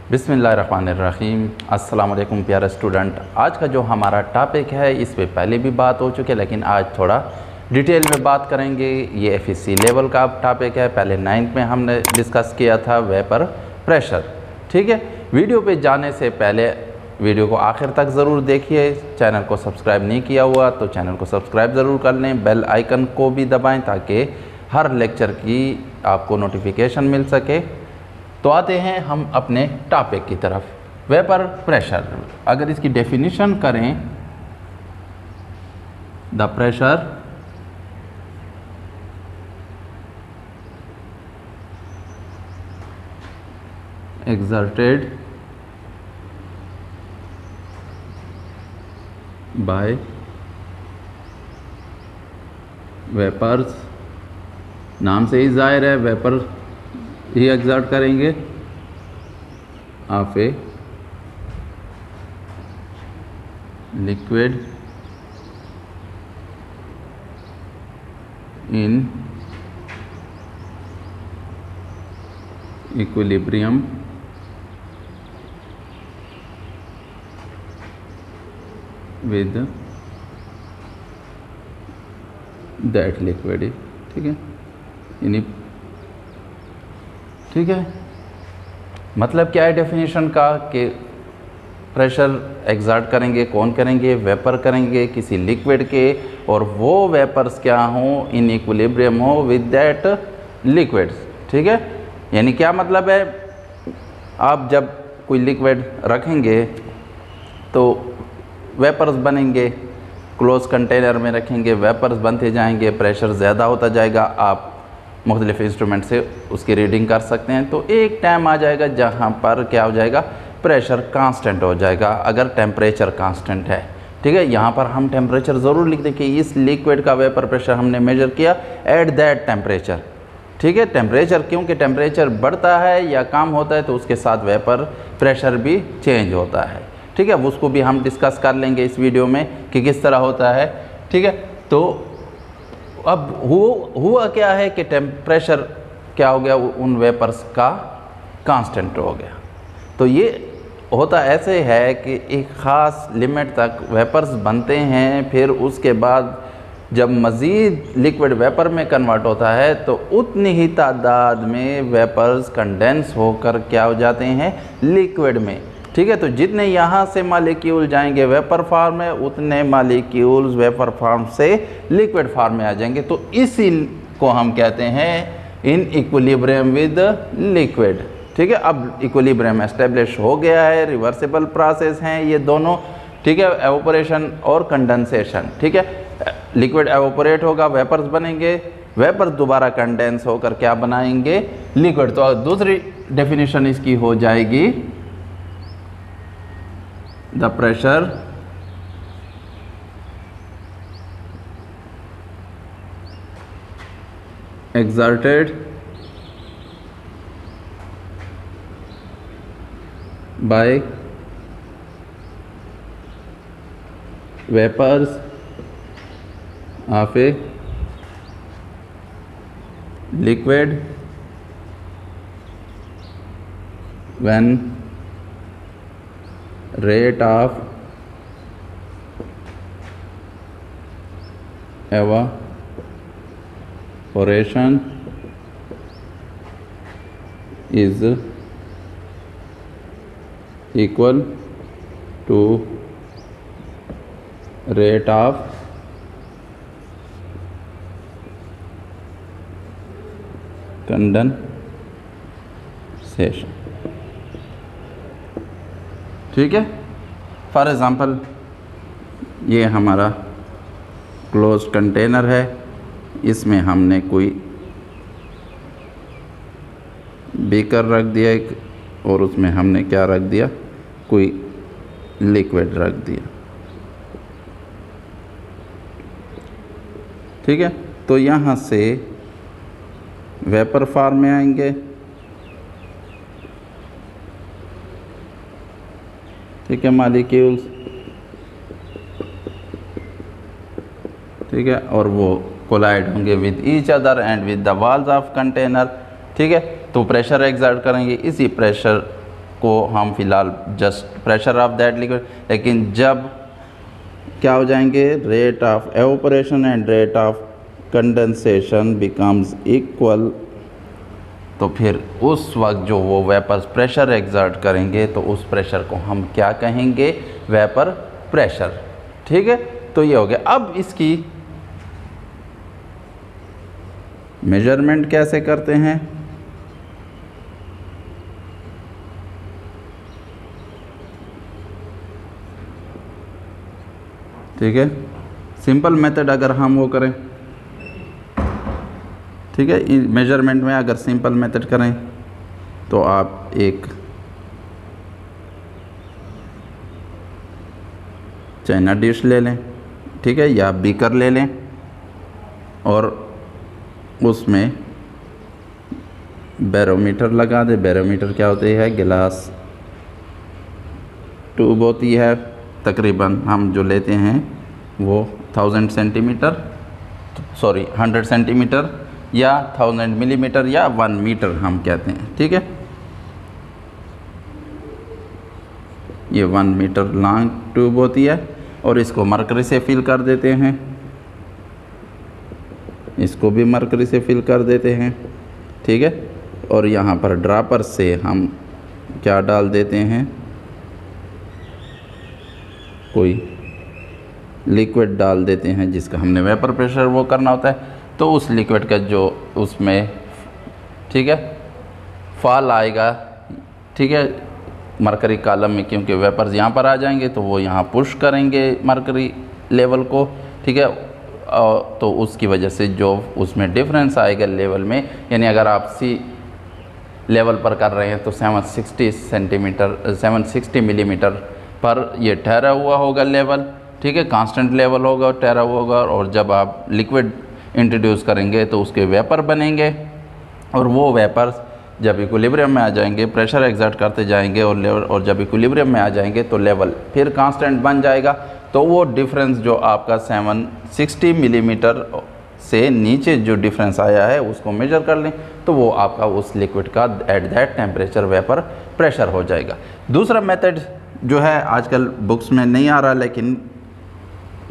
बिस्मिल्लाहिर्रहमानिर्रहीम। अस्सलाम वालेकुम प्यारे स्टूडेंट। आज का जो हमारा टॉपिक है इस पे पहले भी बात हो चुकी है, लेकिन आज थोड़ा डिटेल में बात करेंगे। ये एफएससी लेवल का टॉपिक है। पहले 9th में हमने डिस्कस किया था वेपर प्रेशर। ठीक है, वीडियो पे जाने से पहले वीडियो को आखिर तक ज़रूर देखिए। चैनल को सब्सक्राइब नहीं किया हुआ तो चैनल को सब्सक्राइब ज़रूर कर लें, बेल आइकन को भी दबाएँ ताकि हर लेक्चर की आपको नोटिफिकेशन मिल सके। तो आते हैं हम अपने टॉपिक की तरफ। वेपर प्रेशर, अगर इसकी डेफिनेशन करें, the pressure exerted by vapours, नाम से ही जाहिर है वेपर ही एग्जर्ट करेंगे of a liquid in equilibrium with that liquid. ठीक है, यानी ठीक है, मतलब क्या है डेफिनेशन का कि प्रेशर एग्जर्ट करेंगे, कौन करेंगे? वेपर करेंगे किसी लिक्विड के, और वो वेपर्स क्या हों? इन इक्विलिब्रियम हो विद दैट लिक्विड्स। ठीक है, यानी क्या मतलब है? आप जब कोई लिक्विड रखेंगे तो वेपर्स बनेंगे, क्लोज कंटेनर में रखेंगे, वेपर्स बनते जाएंगे, प्रेशर ज़्यादा होता जाएगा। आप मुख्तलिफ इंस्ट्रूमेंट से उसकी रीडिंग कर सकते हैं। तो एक टाइम आ जाएगा जहाँ पर क्या हो जाएगा? प्रेशर कांस्टेंट हो जाएगा, अगर टेम्परेचर कांस्टेंट है। ठीक है, यहाँ पर हम टेम्परेचर ज़रूर लिख दें कि इस लिक्विड का वेपर प्रेशर हमने मेजर किया एट दैट टेम्परेचर। ठीक है, टेम्परेचर, क्योंकि टेम्परेचर बढ़ता है या कम होता है तो उसके साथ वेपर प्रेशर भी चेंज होता है। ठीक है, उसको भी हम डिस्कस कर लेंगे इस वीडियो में कि किस तरह होता है। ठीक है, तो अब हुआ क्या है कि टेम्परेचर क्या हो गया? उन वेपर्स का कांस्टेंट हो गया। तो ये होता ऐसे है कि एक ख़ास लिमिट तक वेपर्स बनते हैं, फिर उसके बाद जब मज़ीद लिक्विड वेपर में कन्वर्ट होता है तो उतनी ही तादाद में वेपर्स कंडेंस होकर क्या हो जाते हैं? लिक्विड में। ठीक है, तो जितने यहाँ से मालिक्यूल जाएंगे वेपर फॉर्म में, उतने मालिक्यूल्स वेपर फॉर्म से लिक्विड फॉर्म में आ जाएंगे। तो इसी को हम कहते हैं इन इक्विलिब्रियम विद लिक्विड। ठीक है, अब इक्विलिब्रियम एस्टेब्लिश हो गया है, रिवर्सिबल प्रोसेस हैं ये दोनों। ठीक है, एवोपरेशन और कंडेंसेशन। ठीक है, लिक्विड एवोपरेट होगा, वेपर्स बनेंगे, वेपर्स दोबारा कंडेंस होकर क्या बनाएंगे? लिक्विड। तो दूसरी डेफिनेशन इसकी हो जाएगी the pressure exerted by vapors of a liquid when rate of evaporation is equal to rate of condensation। ठीक है, फॉर एग्ज़ाम्पल ये हमारा क्लोज कंटेनर है, इसमें हमने कोई बीकर रख दिया एक, और उसमें हमने क्या रख दिया? कोई लिक्विड रख दिया। ठीक है, तो यहाँ से वेपर फॉर्म में आएंगे। ठीक है, मालिक्यूल्स। ठीक है, और वो कोलाइड होंगे with each other and with the walls of container. ठीक है, तो प्रेशर एक्सर्ट करेंगे, इसी प्रेशर को हम फ़िलहाल just pressure of that liquid, लेकिन जब क्या हो जाएंगे, rate of evaporation and rate of condensation becomes equal, तो फिर उस वक्त जो वो वेपर्स प्रेशर एग्जर्ट करेंगे तो उस प्रेशर को हम क्या कहेंगे, वेपर प्रेशर। ठीक है, तो ये हो गया। अब इसकी मेजरमेंट कैसे करते हैं, ठीक है, सिंपल मेथड अगर हम वो करें, ठीक है, मेजरमेंट में अगर सिंपल मेथड करें तो आप एक चाइना डिश ले लें, ठीक है, या बीकर ले लें और उसमें बैरोमीटर लगा दें। बैरोमीटर क्या होती है, गिलास ट्यूब होती है, तकरीबन हम जो लेते हैं वो 1000 सेंटीमीटर, सॉरी 100 सेंटीमीटर या 1000 मिलीमीटर या 1 मीटर हम कहते हैं। ठीक है, ये 1 मीटर लॉन्ग ट्यूब होती है और इसको मरकरी से फिल कर देते हैं, इसको भी मरकरी से फिल कर देते हैं। ठीक है, और यहाँ पर ड्रॉपर से हम क्या डाल देते हैं, कोई लिक्विड डाल देते हैं जिसका हमने वेपर प्रेशर वो करना होता है। तो उस लिक्विड का जो उसमें, ठीक है, फॉल आएगा, ठीक है, मरकरी कॉलम में, क्योंकि वेपर्स यहाँ पर आ जाएंगे तो वो यहाँ पुश करेंगे मरकरी लेवल को। ठीक है, तो उसकी वजह से जो उसमें डिफरेंस आएगा लेवल में, यानी अगर आप सी लेवल पर कर रहे हैं तो 760 मिलीमीटर पर ये ठहरा हुआ होगा लेवल। ठीक है, कांस्टेंट लेवल होगा, ठहरा हुआ होगा, और जब आप लिक्विड इंट्रोड्यूस करेंगे तो उसके वेपर बनेंगे और वो वेपर्स जब इक्विलिब्रियम में आ जाएंगे, प्रेशर एग्जर्ट करते जाएंगे और जब इक्विलिब्रियम में आ जाएंगे तो लेवल फिर कांस्टेंट बन जाएगा। तो वो डिफरेंस जो आपका 760 मिलीमीटर से नीचे जो डिफरेंस आया है उसको मेजर कर लें तो वो आपका उस लिक्विड का at that temperature vapour pressure हो जाएगा। दूसरा मेथड जो है आजकल बुक्स में नहीं आ रहा, लेकिन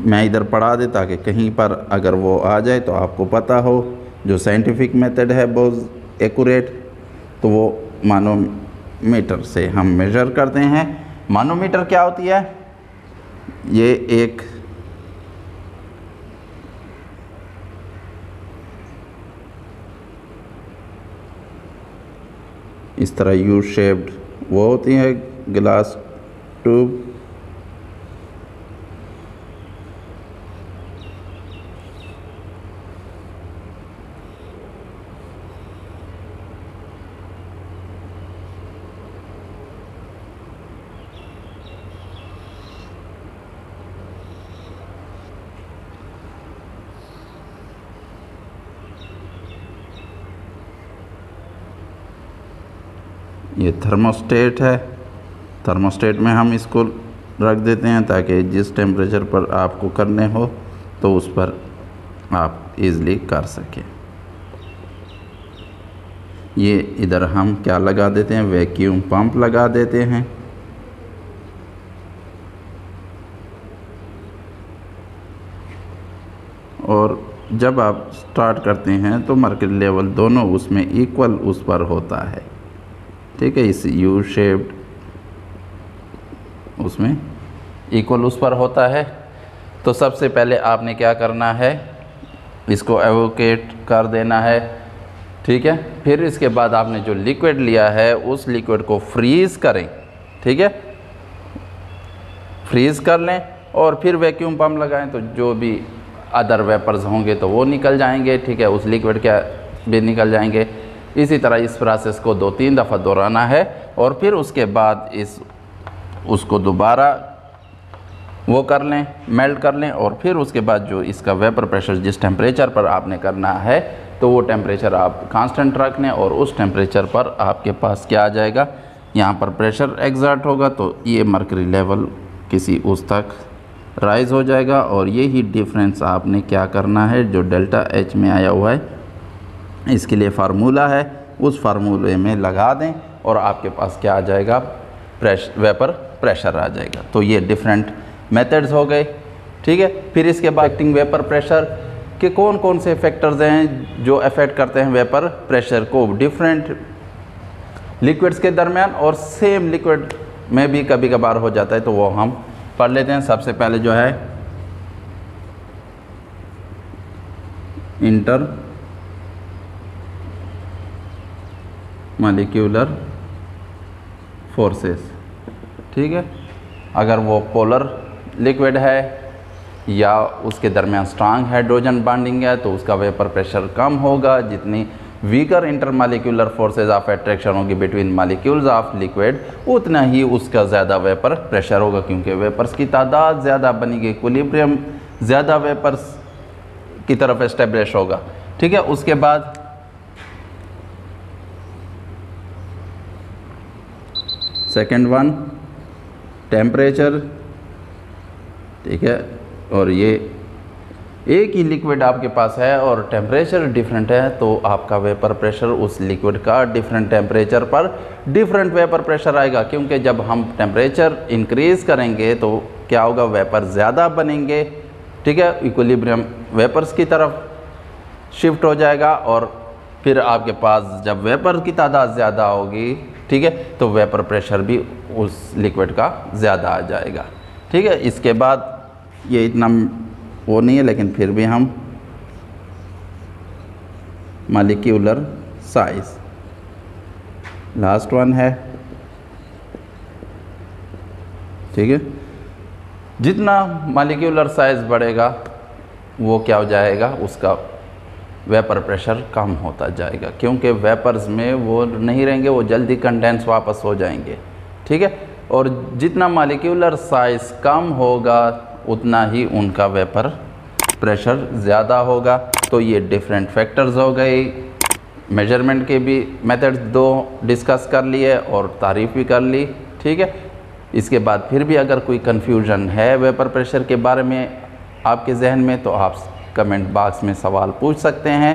मैं इधर पढ़ा दे ताकि कहीं पर अगर वो आ जाए तो आपको पता हो। जो साइंटिफिक मेथड है बहुत एक्यूरेट, तो वो मानोमीटर से हम मेजर करते हैं। मानोमीटर क्या होती है, ये एक इस तरह यू शेप्ड वो होती है ग्लास ट्यूब, ये थर्मोस्टेट है। थर्मोस्टेट में हम इसको रख देते हैं ताकि जिस टेम्परेचर पर आपको करने हो तो उस पर आप इजीली कर सकें। ये इधर हम क्या लगा देते हैं, वैक्यूम पंप लगा देते हैं। और जब आप स्टार्ट करते हैं तो मर्क्यूरी लेवल दोनों उसमें इक्वल उस पर होता है। ठीक है, इस यू शेप्ड उसमें इक्वल उस पर होता है। तो सबसे पहले आपने क्या करना है, इसको एवोकेट कर देना है। ठीक है, फिर इसके बाद आपने जो लिक्विड लिया है उस लिक्विड को फ्रीज़ करें। ठीक है, फ्रीज़ कर लें और फिर वैक्यूम पंप लगाएं तो जो भी अदर वेपर्स होंगे तो वो निकल जाएंगे। ठीक है, उस लिक्विड के भी निकल जाएंगे। इसी तरह इस प्रोसेस को 2-3 दफ़ा दोहराना है और फिर उसके बाद उसको दोबारा वो कर लें, मेल्ट कर लें, और फिर उसके बाद जो इसका वेपर प्रेशर जिस टेम्परेचर पर आपने करना है तो वो टेम्परेचर आप कांस्टेंट रख लें और उस टेम्परेचर पर आपके पास क्या आ जाएगा, यहाँ पर प्रेशर एग्जर्ट होगा तो ये मर्क्यूरी लेवल किसी उस तक राइज़ हो जाएगा। और यही डिफरेंस आपने क्या करना है, जो डेल्टा एच में आया हुआ है इसके लिए फार्मूला है, उस फार्मूले में लगा दें और आपके पास क्या आ जाएगा, वेपर प्रेशर आ जाएगा। तो ये डिफरेंट मेथड्स हो गए, ठीक है। फिर इसके बाद एक्टिंग वेपर प्रेशर के कौन कौन से फैक्टर्स हैं जो अफेक्ट करते हैं वेपर प्रेशर को डिफरेंट लिक्विड्स के दरमियान, और सेम लिक्विड में भी कभी कभार हो जाता है, तो वो हम पढ़ लेते हैं। सबसे पहले जो है इंटर मॉलिक्यूलर फोर्सेस, ठीक है। अगर वो पोलर लिक्विड है या उसके दरमियान स्ट्रांग हाइड्रोजन बॉन्डिंग है तो उसका वेपर प्रेशर कम होगा। जितनी weaker intermolecular forces of attraction होगी बिटवीन मॉलिक्यूल्स ऑफ लिक्विड, उतना ही उसका ज़्यादा वेपर प्रेशर होगा, क्योंकि वेपर्स की तादाद ज़्यादा बनेगी, इक्विलिब्रियम ज़्यादा वेपर्स की तरफ एस्टेब्लिश होगा, ठीक है। उसके बाद सेकेंड वन टेम्परेचर, ठीक है। और ये एक ही लिक्विड आपके पास है और टेम्परेचर डिफरेंट है, तो आपका वेपर प्रेशर उस लिक्विड का डिफरेंट टेम्परेचर पर डिफरेंट वेपर प्रेशर आएगा, क्योंकि जब हम टेम्परेचर इंक्रीज़ करेंगे तो क्या होगा, वेपर ज़्यादा बनेंगे, ठीक है। इक्विलिब्रियम वेपर्स की तरफ शिफ्ट हो जाएगा और फिर आपके पास जब वेपर की तादाद ज़्यादा होगी, ठीक है, तो वेपर प्रेशर भी उस लिक्विड का ज़्यादा आ जाएगा, ठीक है। इसके बाद ये इतना वो नहीं है, लेकिन फिर भी हम मॉलिक्यूलर साइज लास्ट वन है, ठीक है। जितना मॉलिक्यूलर साइज बढ़ेगा वो क्या हो जाएगा, उसका वेपर प्रेशर कम होता जाएगा, क्योंकि वेपर्स में वो नहीं रहेंगे, वो जल्दी कंडेंस वापस हो जाएंगे, ठीक है। और जितना मॉलिक्यूलर साइज कम होगा उतना ही उनका वेपर प्रेशर ज़्यादा होगा। तो ये डिफरेंट फैक्टर्स हो गए। मेजरमेंट के भी मेथड्स दो डिस्कस कर लिए और तारीफ़ भी कर ली, ठीक है। इसके बाद फिर भी अगर कोई कन्फ्यूजन है वेपर प्रेशर के बारे में आपके जहन में, तो आप कमेंट बॉक्स में सवाल पूछ सकते हैं।